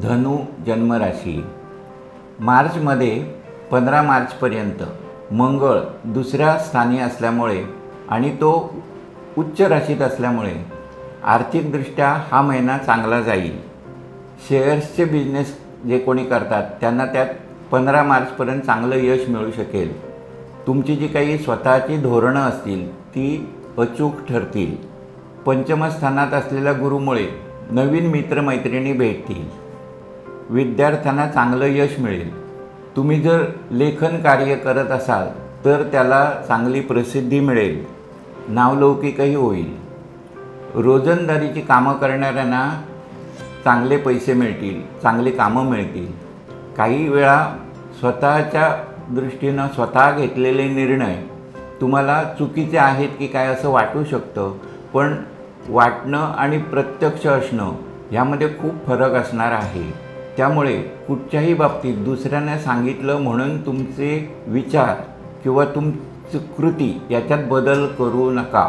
धनु जन्मराशी। मार्चमध्ये 15 मार्चपर्यंत मंगळ दुसऱ्या स्थानी असल्यामुळे आणि तो उच्च राशीत असल्यामुळे आर्थिकदृष्ट्या हा महिना चांगला जाईल। शेअर्सचे बिझनेस जे कोणी करतात त्यांना त्यात 15 मार्चपर्यंत चांगलं यश मिळू शकेल। तुमची जी काही स्वतःची धोरणं असतील ती अचूक ठरतील। पंचम स्थानात असलेल्या गुरुमुळे नवीन मित्रमैत्रिणी भेटतील। विद्यार्थ्यांना चांगलं यश मिळेल। तुम्ही जर लेखन कार्य करत असाल तर त्याला चांगली प्रसिद्धी मिळेल, नावलौकिकही होईल। रोजंदारीची कामं करणाऱ्यांना चांगले पैसे मिळतील, चांगली कामं मिळतील। काही वेळा स्वतःच्या दृष्टीनं स्वतः घेतलेले निर्णय तुम्हाला चुकीचे आहेत की काय असं वाटू शकतं, पण वाटणं आणि प्रत्यक्ष असणं यामध्ये खूप फरक असणार आहे। त्यामुळे कुठच्याही बाबतीत दुसऱ्यांना सांगितलं म्हणून तुमचे विचार किंवा तुमची कृती याच्यात बदल करू नका।